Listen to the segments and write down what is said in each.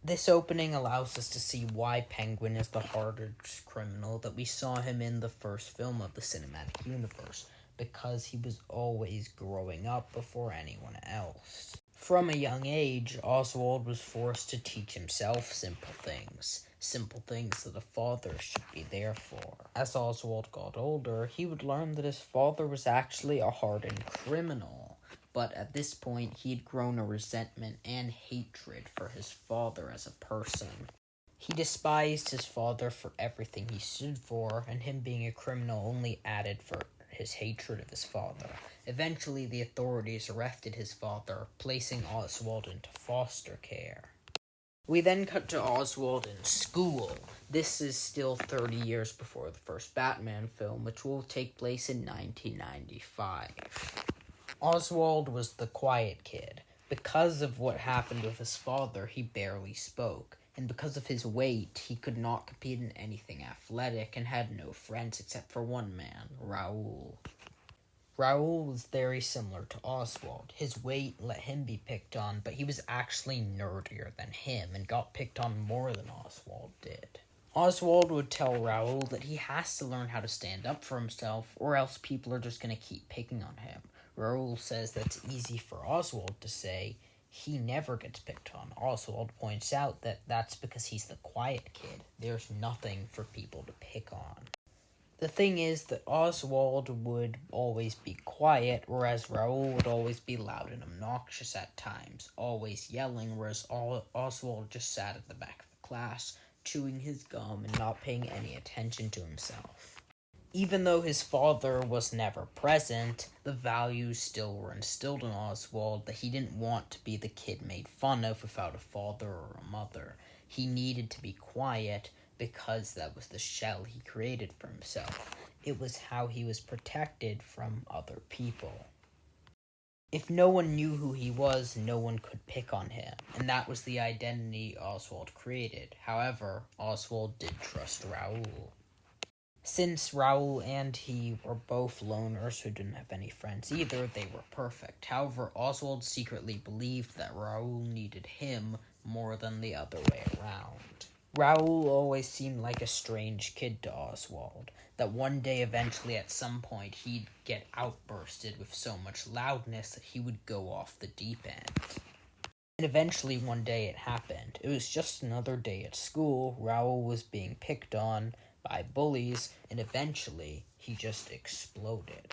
This opening allows us to see why Penguin is the hardest criminal that we saw him in the first film of the cinematic universe, because he was always growing up before anyone else. From a young age, Oswald was forced to teach himself simple things that a father should be there for. As Oswald got older, he would learn that his father was actually a hardened criminal, but at this point he had grown a resentment and hatred for his father as a person. He despised his father for everything he stood for, and him being a criminal only added for his hatred of his father. Eventually, the authorities arrested his father, placing Oswald into foster care. We then cut to Oswald in school. This is still 30 years before the first Batman film, which will take place in 1995. Oswald was the quiet kid. Because of what happened with his father, he barely spoke, and because of his weight, he could not compete in anything athletic and had no friends except for one man, Raoul. Raoul was very similar to Oswald. His weight let him be picked on, but he was actually nerdier than him and got picked on more than Oswald did. Oswald would tell Raoul that he has to learn how to stand up for himself, or else people are just going to keep picking on him. Raoul says that's easy for Oswald to say. He never gets picked on. Oswald points out that that's because he's the quiet kid. There's nothing for people to pick on. The thing is that Oswald would always be quiet, whereas Raoul would always be loud and obnoxious at times, always yelling, whereas Oswald just sat at the back of the class, chewing his gum and not paying any attention to himself. Even though his father was never present, the values still were instilled in Oswald that he didn't want to be the kid made fun of without a father or a mother. He needed to be quiet because that was the shell he created for himself. It was how he was protected from other people. If no one knew who he was, no one could pick on him, and that was the identity Oswald created. However, Oswald did trust Raoul. Since Raoul and he were both loners who didn't have any friends either, they were perfect. However, Oswald secretly believed that Raoul needed him more than the other way around. Raoul always seemed like a strange kid to Oswald, that one day eventually at some point he'd get outbursted with so much loudness that he would go off the deep end. And eventually one day it happened. It was just another day at school. Raoul was being picked on by bullies, and eventually he just exploded.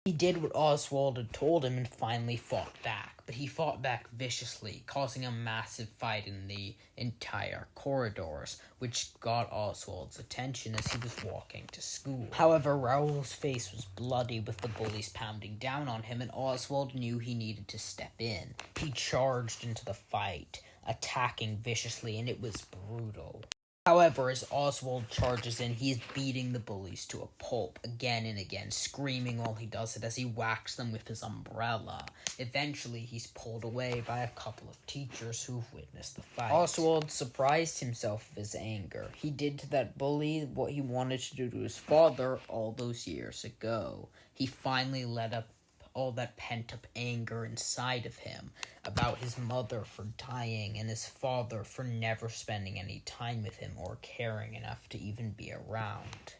He did what Oswald had told him and finally fought back, but he fought back viciously, causing a massive fight in the entire corridors, which got Oswald's attention as he was walking to school. However, Raoul's face was bloody with the bullies pounding down on him, and Oswald knew he needed to step in. He charged into the fight, attacking viciously, and it was brutal. However, as Oswald charges in, he is beating the bullies to a pulp again and again, screaming while he does it as he whacks them with his umbrella. Eventually, he's pulled away by a couple of teachers who've witnessed the fight. Oswald surprised himself of his anger. He did to that bully what he wanted to do to his father all those years ago. He finally let up all that pent-up anger inside of him about his mother for dying and his father for never spending any time with him or caring enough to even be around.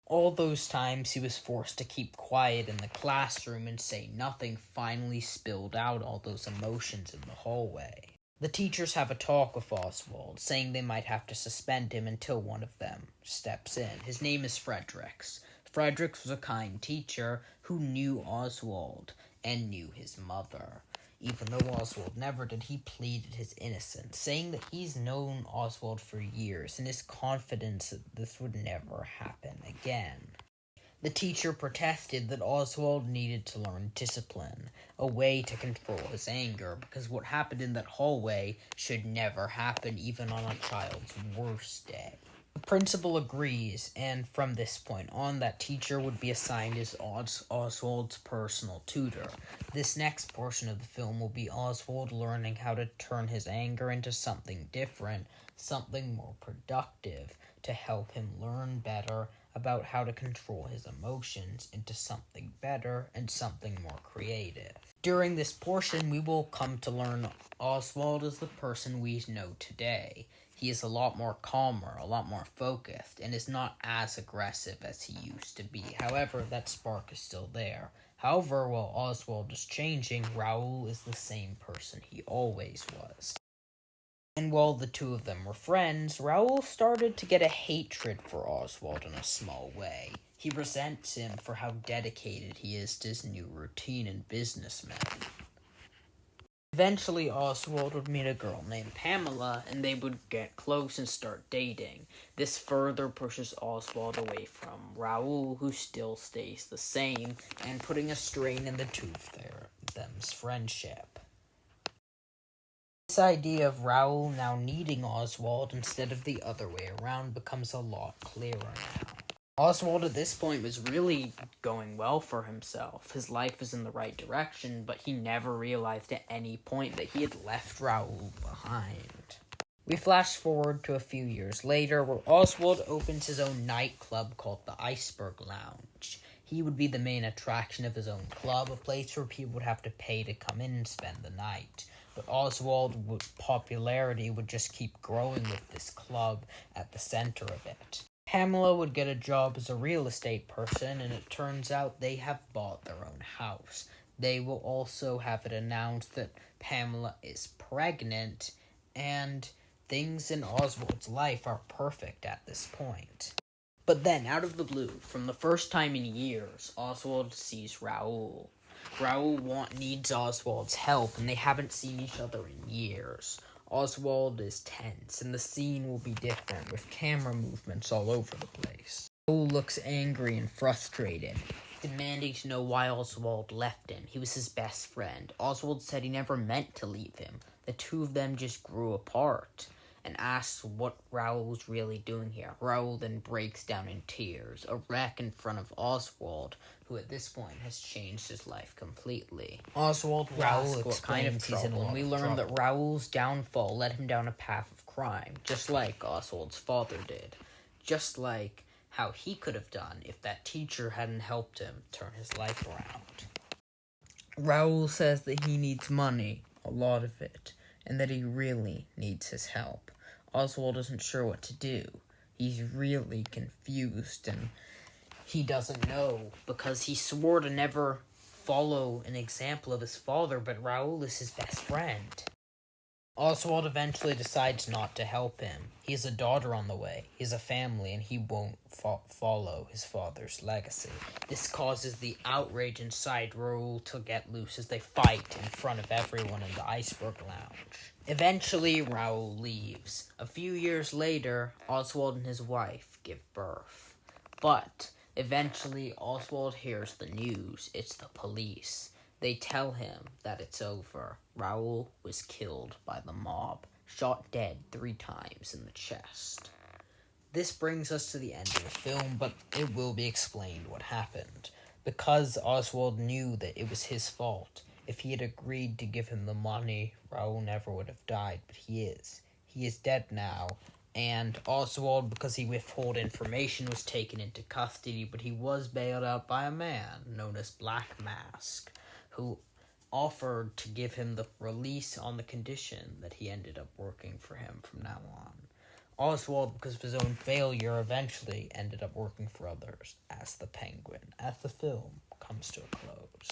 All those times he was forced to keep quiet in the classroom and say nothing finally spilled out all those emotions in the hallway. The teachers have a talk with Oswald, saying they might have to suspend him until one of them steps in. His name is Fredericks. Fredericks was a kind teacher who knew Oswald and knew his mother. Even though Oswald never did, he pleaded his innocence, saying that he's known Oswald for years and is confident that this would never happen again. The teacher protested that Oswald needed to learn discipline, a way to control his anger, because what happened in that hallway should never happen even on a child's worst day. The principal agrees, and from this point on, that teacher would be assigned as Oswald's personal tutor. This next portion of the film will be Oswald learning how to turn his anger into something different, something more productive, to help him learn better about how to control his emotions into something better and something more creative. During this portion, we will come to learn Oswald is the person we know today. He is a lot more calmer, a lot more focused, and is not as aggressive as he used to be. However, that spark is still there. However, while Oswald is changing, Raoul is the same person he always was. And while the two of them were friends, Raoul started to get a hatred for Oswald in a small way. He resents him for how dedicated he is to his new routine and businessmen. Eventually, Oswald would meet a girl named Pamela, and they would get close and start dating. This further pushes Oswald away from Raoul, who still stays the same, and putting a strain in the two of them's friendship. This idea of Raoul now needing Oswald instead of the other way around becomes a lot clearer now. Oswald at this point was really going well for himself. His life was in the right direction, but he never realized at any point that he had left Raoul behind. We flash forward to a few years later, where Oswald opens his own nightclub called the Iceberg Lounge. He would be the main attraction of his own club, a place where people would have to pay to come in and spend the night. But Oswald's popularity would just keep growing with this club at the center of it. Pamela would get a job as a real estate person, and it turns out they have bought their own house. They will also have it announced that Pamela is pregnant, and things in Oswald's life are perfect at this point. But then, out of the blue, from the first time in years, Oswald sees Raoul. Raoul needs Oswald's help, and they haven't seen each other in years. Oswald is tense, and the scene will be different, with camera movements all over the place. Raoul looks angry and frustrated, demanding to know why Oswald left him. He was his best friend. Oswald said he never meant to leave him. The two of them just grew apart, and asks what Raoul was really doing here. Raoul then breaks down in tears, a wreck in front of Oswald, who at this point has changed his life completely. Oswald Raoul explains he's in, when we learn that Raoul's downfall led him down a path of crime, just like Oswald's father did. Just like how he could have done if that teacher hadn't helped him turn his life around. Raoul says that he needs money, a lot of it, and that he really needs his help. Oswald isn't sure what to do. He's really confused, and he doesn't know, because he swore to never follow an example of his father, but Raoul is his best friend. Oswald eventually decides not to help him. He has a daughter on the way. He has a family, and he won't follow his father's legacy. This causes the outrage inside Raoul to get loose as they fight in front of everyone in the Iceberg Lounge. Eventually, Raoul leaves. A few years later, Oswald and his wife give birth. But eventually, Oswald hears the news. It's the police. They tell him that it's over. Raoul was killed by the mob, shot dead 3 times in the chest. This brings us to the end of the film, but it will be explained what happened. Because Oswald knew that it was his fault. If he had agreed to give him the money, Raoul never would have died, but he is. He is dead now, and Oswald, because he withheld information, was taken into custody, but he was bailed out by a man known as Black Mask, who offered to give him the release on the condition that he ended up working for him from now on. Oswald, because of his own failure, eventually ended up working for others as the Penguin, as the film comes to a close.